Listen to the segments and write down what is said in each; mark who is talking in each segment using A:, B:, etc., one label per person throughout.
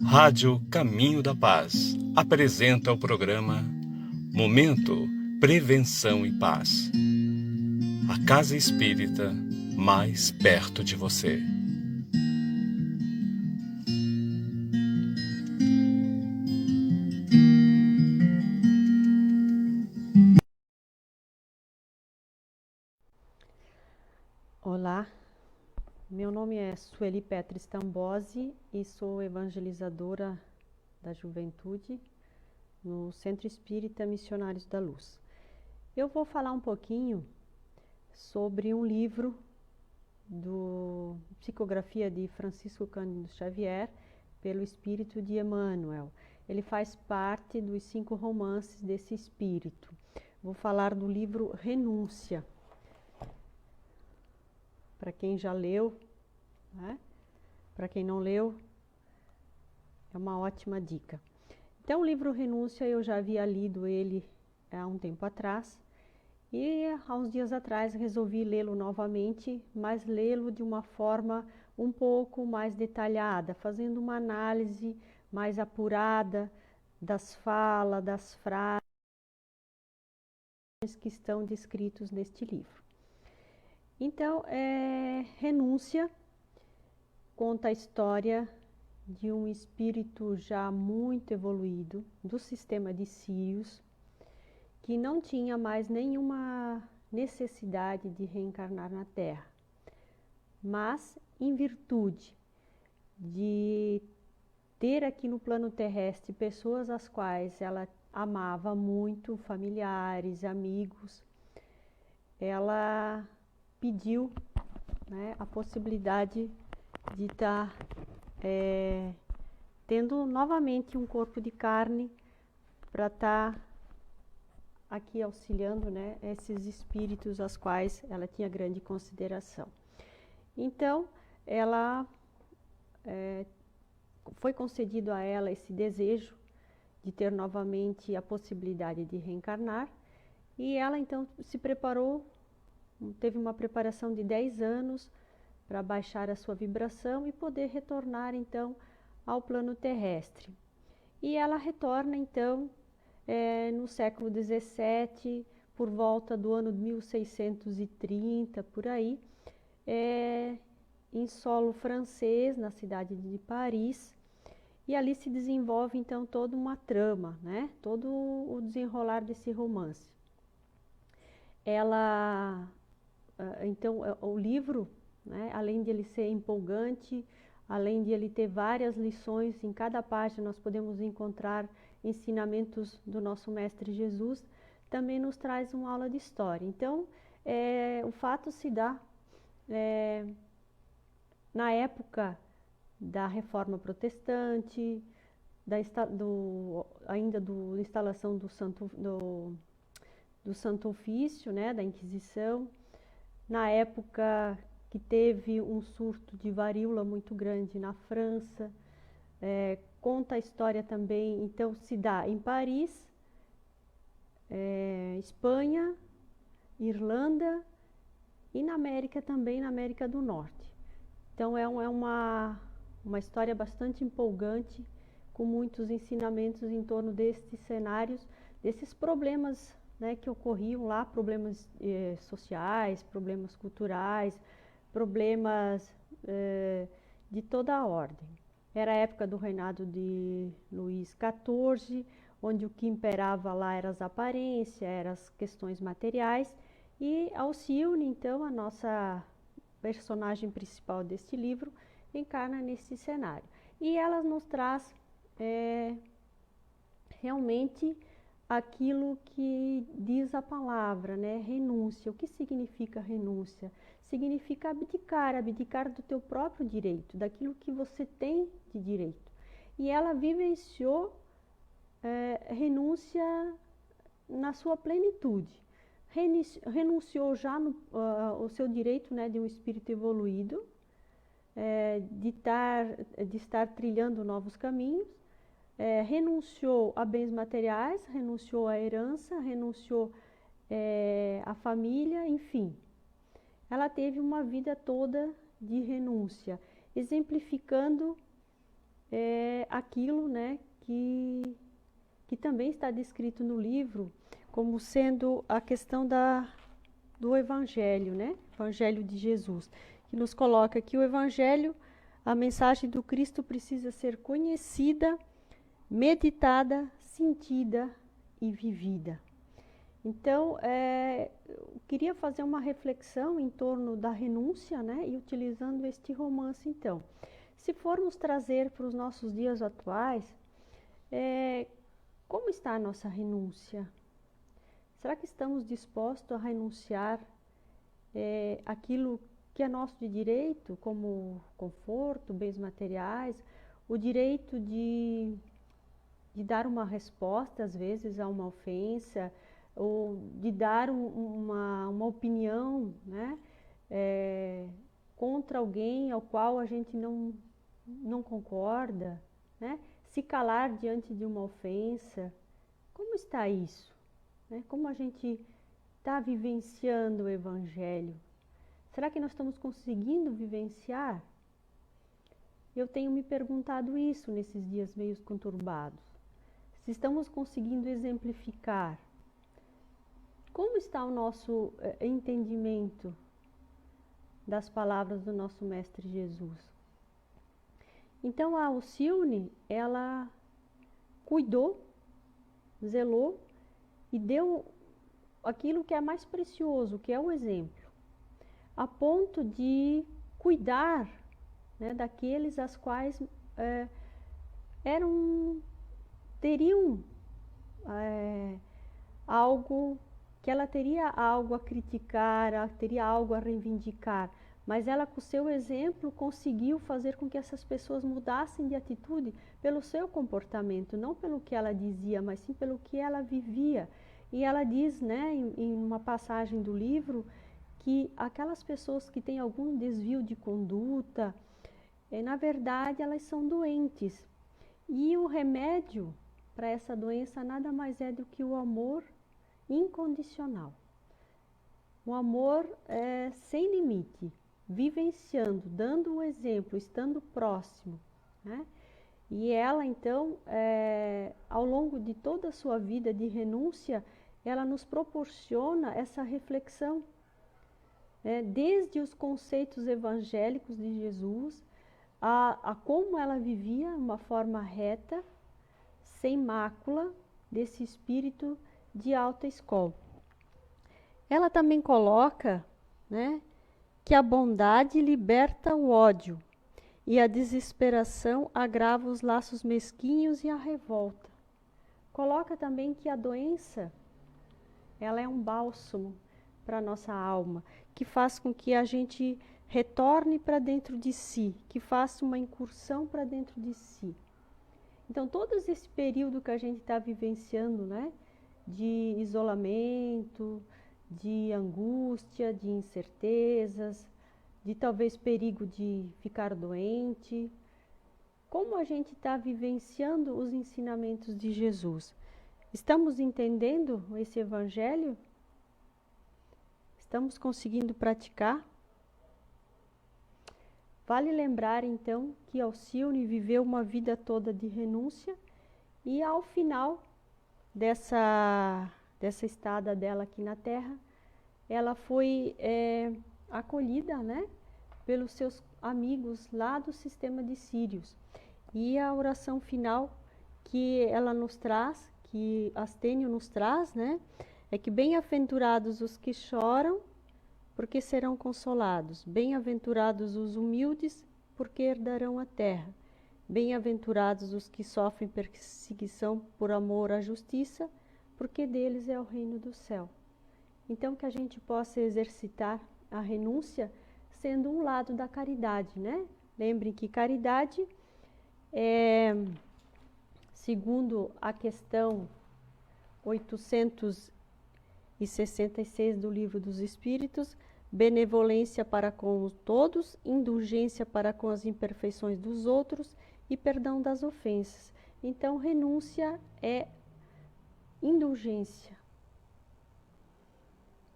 A: Rádio Caminho da Paz apresenta o programa Momento Prevenção e Paz. A Casa Espírita mais perto de você.
B: Olá, meu nome é Sueli Petris Tambosi e sou evangelizadora da juventude no Centro Espírita Missionários da Luz. Eu vou falar um pouquinho sobre um livro do Psicografia de Francisco Cândido Xavier, pelo Espírito de Emmanuel. Ele faz parte dos 5 romances desse espírito. Vou falar do livro Renúncia. Para quem já leu, né? Para quem não leu, é uma ótima dica. Então, o livro Renúncia, eu já havia lido ele há um tempo atrás, e há uns dias atrás resolvi lê-lo novamente, mas lê-lo de uma forma um pouco mais detalhada, fazendo uma análise mais apurada das falas, das frases que estão descritos neste livro. Então, Renúncia conta a história de um espírito já muito evoluído do sistema de Sírios, que não tinha mais nenhuma necessidade de reencarnar na Terra, mas em virtude de ter aqui no plano terrestre pessoas as quais ela amava muito, familiares, amigos, ela pediu, né, a possibilidade de estar tendo novamente um corpo de carne para estar aqui auxiliando, né, esses espíritos aos quais ela tinha grande consideração. Então, ela foi concedido a ela esse desejo de ter novamente a possibilidade de reencarnar, e ela então se preparou, teve uma preparação de 10 anos para baixar a sua vibração e poder retornar então ao plano terrestre. E ela retorna então no século XVII, por volta do ano 1630, por aí, em solo francês, na cidade de Paris, e ali se desenvolve então toda uma trama, né? Todo o desenrolar desse romance. Então, o livro, né, além de ele ser empolgante, além de ele ter várias lições, em cada página nós podemos encontrar ensinamentos do nosso Mestre Jesus, também nos traz uma aula de história. Então, o fato se dá na época da Reforma Protestante, ainda da instalação do Santo Ofício, né, da Inquisição, na época que teve um surto de varíola muito grande na França. Conta a história também, então se dá em Paris, Espanha, Irlanda e na América também, na América do Norte. Então é uma história bastante empolgante, com muitos ensinamentos em torno destes cenários, desses problemas, né, que ocorriam lá, problemas sociais, problemas culturais, problemas de toda a ordem. Era a época do reinado de Luís XIV, onde o que imperava lá eram as aparências, eram as questões materiais, e Alcione, então, a nossa personagem principal deste livro, encarna nesse cenário. E ela nos traz realmente aquilo que diz a palavra, né? Renúncia. O que significa renúncia? Significa abdicar do teu próprio direito, daquilo que você tem de direito. E ela vivenciou renúncia na sua plenitude. Renunciou já o seu direito, né, de um espírito evoluído, de estar trilhando novos caminhos, renunciou a bens materiais, renunciou à herança, renunciou à família, enfim. ela teve uma vida toda de renúncia, exemplificando aquilo, né, que também está descrito no livro, como sendo a questão do Evangelho, né? Evangelho de Jesus, que nos coloca que o Evangelho, a mensagem do Cristo precisa ser conhecida, meditada, sentida e vivida. Então, eu queria fazer uma reflexão em torno da renúncia, né? E utilizando este romance, então. Se formos trazer para os nossos dias atuais, como está a nossa renúncia? Será que estamos dispostos a renunciar aquilo que é nosso de direito, como conforto, bens materiais, o direito de dar uma resposta, às vezes, a uma ofensa, ou de dar uma opinião, né, contra alguém ao qual a gente não concorda, né? Se calar diante de uma ofensa. Como está isso? Né? Como a gente está vivenciando o Evangelho? Será que nós estamos conseguindo vivenciar? Eu tenho me perguntado isso nesses dias meio conturbados. Se estamos conseguindo exemplificar, como está o nosso entendimento das palavras do nosso Mestre Jesus? Então a Alcione, ela cuidou, zelou e deu aquilo que é mais precioso, que é o exemplo, a ponto de cuidar, né, daqueles as quais teriam algo, que ela teria algo a criticar, ela teria algo a reivindicar, mas ela, com o seu exemplo, conseguiu fazer com que essas pessoas mudassem de atitude pelo seu comportamento, não pelo que ela dizia, mas sim pelo que ela vivia. E ela diz, né, em uma passagem do livro, que aquelas pessoas que têm algum desvio de conduta, na verdade, elas são doentes. E o remédio para essa doença nada mais é do que o amor incondicional. O amor sem limite, vivenciando, dando o exemplo, estando próximo, né? E ela, então, ao longo de toda a sua vida de renúncia, ela nos proporciona essa reflexão, desde os conceitos evangélicos de Jesus, a como ela vivia uma forma reta, sem mácula, desse espírito de alta escola. Ela também coloca, né, que a bondade liberta o ódio e a desesperação agrava os laços mesquinhos e a revolta. Coloca também que a doença, ela é um bálsamo para a nossa alma, que faz com que a gente retorne para dentro de si, que faça uma incursão para dentro de si. Então, todo esse período que a gente está vivenciando, né, de isolamento, de angústia, de incertezas, de talvez perigo de ficar doente, como a gente está vivenciando os ensinamentos de Jesus? Estamos entendendo esse Evangelho? Estamos conseguindo praticar? Vale lembrar, então, que Alcione viveu uma vida toda de renúncia e, ao final dessa estada dela aqui na Terra, ela foi acolhida, né, pelos seus amigos lá do sistema de Sírios. E a oração final que ela nos traz, que Astênio nos traz, né, é que bem-aventurados os que choram, porque serão consolados. Bem-aventurados os humildes, porque herdarão a terra. Bem-aventurados os que sofrem perseguição por amor à justiça, porque deles é o reino do céu. Então, que a gente possa exercitar a renúncia sendo um lado da caridade, né? Lembrem que caridade é, segundo a questão 866 do Livro dos Espíritos, benevolência para com todos, indulgência para com as imperfeições dos outros e perdão das ofensas. Então, renúncia é indulgência.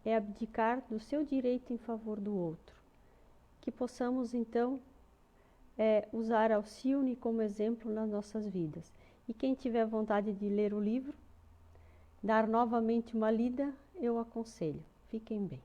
B: é abdicar do seu direito em favor do outro. Que possamos, então, usar Alcione como exemplo nas nossas vidas. E quem tiver vontade de ler o livro, dar novamente uma lida, eu aconselho. Fiquem bem.